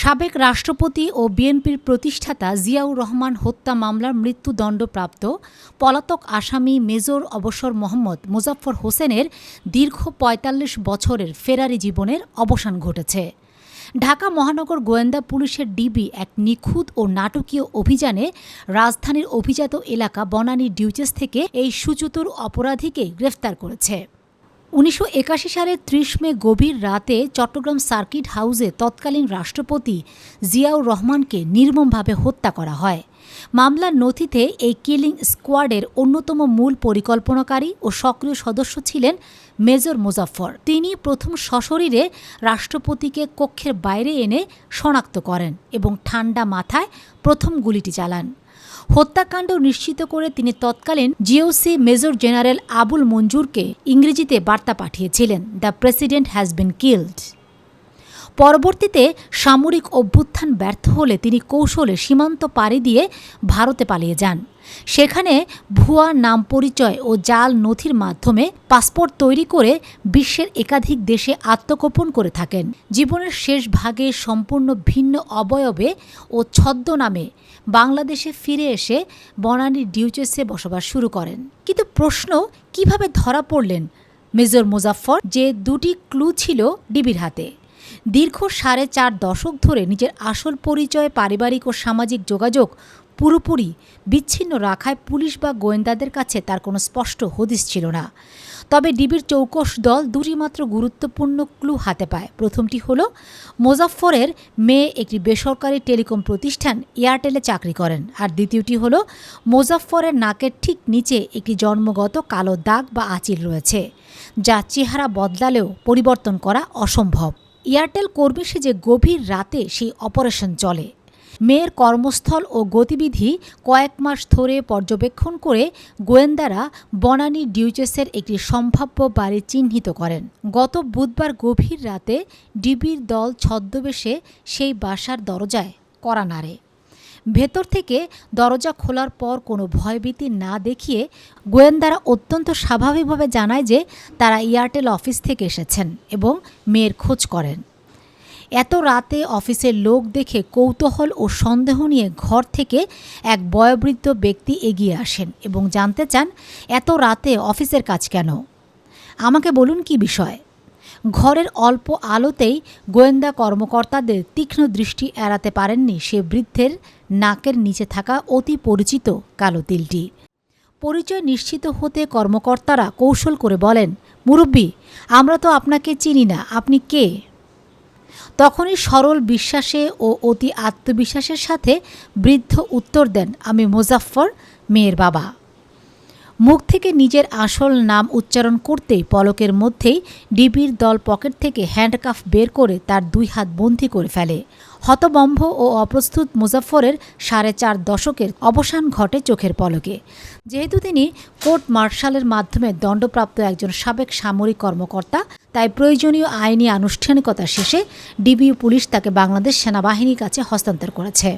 সাবেক রাষ্ট্রপতি ও বিএনপির প্রতিষ্ঠাতা জিয়াউর রহমান হত্যা মামলার মৃত্যুদণ্ডপ্রাপ্ত পলাতক আসামি মেজর অবসর মোহাম্মদ মোজাফফর হোসেনের দীর্ঘ ৪৫ বছরের ফেরারি জীবনের অবসান ঘটেছে। ঢাকা মহানগর গোয়েন্দা পুলিশের ডিবি এক নিখুঁত ও নাটকীয় অভিযানে রাজধানীর অভিজাত এলাকা বনানী ডিউচেস থেকে এই সুচতুর অপরাধীকে গ্রেফতার করেছে। ১৯৮১ সালের ৩০ মে গভীর রাতে চট্টগ্রাম সার্কিট হাউসে তৎকালীন রাষ্ট্রপতি জিয়াউর রহমানকে নির্মমভাবে হত্যা করা হয়। মামলার নথিতে এই কিলিং স্কোয়াডের অন্যতম মূল পরিকল্পনাকারী ও সক্রিয় সদস্য ছিলেন মেজর মোজাফফর। তিনি প্রথম সশরীরে রাষ্ট্রপতিকে কক্ষের বাইরে এনে শনাক্ত করেন এবং ঠান্ডা মাথায় প্রথম গুলিটি চালান। হত্যাকাণ্ড নিশ্চিত করে তিনি তৎকালীন জিওসি মেজর জেনারেল আবুল মঞ্জুরকে ইংরেজিতে বার্তা পাঠিয়েছিলেন, the president has been killed. পরবর্তীতে সামরিক অভ্যুত্থান ব্যর্থ হলে তিনি কৌশলে সীমান্ত পাড়ি দিয়ে ভারতে পালিয়ে যান। সেখানে ভুয়া নাম পরিচয় ও জাল নথির মাধ্যমে পাসপোর্ট তৈরি করে বিশ্বের একাধিক দেশে আত্মগোপন করে থাকেন। জীবনের শেষ ভাগে সম্পূর্ণ ভিন্ন অবয়বে ও ছদ্মনামে বাংলাদেশে ফিরে এসে বনানী ডিউচেসে বসবাস শুরু করেন। কিন্তু প্রশ্ন, কিভাবে ধরা পড়লেন মেজর মোজাফফর? যে দুটি ক্লু ছিল ডিবির হাতে। দীর্ঘ ৪.৫ দশক ধরে নিজের আসল পরিচয়, পারিবারিক ও সামাজিক যোগাযোগ পুরোপুরি বিচ্ছিন্ন রাখায় পুলিশ বা গোয়েন্দাদের কাছে তার কোনো স্পষ্ট হদিস ছিল না। তবে ডিবির চৌকস দল দুটি মাত্র গুরুত্বপূর্ণ ক্লু হাতে পায়। প্রথমটি হলো, মোজাফফরের মেয়ে একটি বেসরকারি টেলিকম প্রতিষ্ঠান এয়ারটেলে চাকরি করেন। আর দ্বিতীয়টি হলো, মোজাফফরের নাকের ঠিক নিচে একটি জন্মগত কালো দাগ বা আঁচিল রয়েছে, যা চেহারা বদলালেও পরিবর্তন করা অসম্ভব। এয়ারটেল কর্মী সেজে গভীর রাতে সেই অপারেশন চলে। মেয়ের কর্মস্থল ও গতিবিধি কয়েক মাস ধরে পর্যবেক্ষণ করে গোয়েন্দারা বনানী ডিউচেসের একটি সম্ভাব্য বাড়ি চিহ্নিত করেন। গত বুধবার গভীর রাতে ডিবির দল ছদ্মবেশে সেই বাসার দরজায় কড়া নাড়ে। ভেতর থেকে দরজা খোলার পর কোনো ভয়ভীতি না দেখিয়ে গোয়েন্দারা অত্যন্ত স্বাভাবিকভাবে জানায় যে তারা এয়ারটেল অফিস থেকে এসেছেন এবং মেয়ের খোঁজ করেন। এত রাতে অফিসের লোক দেখে কৌতূহল ও সন্দেহ নিয়ে ঘর থেকে এক বয়োবৃদ্ধ ব্যক্তি এগিয়ে আসেন এবং জানতে চান, এত রাতে অফিসের কাজ কেন? আমাকে বলুন কি বিষয়। ঘরের অল্প আলোতেই গোয়েন্দা কর্মকর্তাদের তীক্ষ্ণ দৃষ্টি এড়াতে পারেননি সে বৃদ্ধের নাকের নিচে থাকা অতি পরিচিত কালো তিলটি। পরিচয় নিশ্চিত হতে কর্মকর্তারা কৌশল করে বলেন, মুরব্বি, আমরা তো আপনাকে চিনি না, আপনি কে? তখনই সরল বিশ্বাসে ও অতি আত্মবিশ্বাসের সাথে বৃদ্ধ উত্তর দেন, আমি মোজাফফর, মেয়ের বাবা। মুখ থেকে নিজের আসল নাম উচ্চারণ করতেই পলকের মধ্যেই ডিবির দল পকেট থেকে হ্যান্ডকাফ বের করে তার 2 হাত বন্দী করে ফেলে। হতবম্ব ও অপ্রস্তুত মোজাফফরের ৪.৫ দশকের অবসান ঘটে চোখের পলকে। যেহেতু তিনি কোর্ট মার্শালের মাধ্যমে দণ্ডপ্রাপ্ত একজন সাবেক সামরিক কর্মকর্তা, তাই প্রয়োজনীয় আইনি আনুষ্ঠানিকতা শেষে ডিবি পুলিশ তাকে বাংলাদেশ সেনাবাহিনীর কাছে হস্তান্তর করেছে।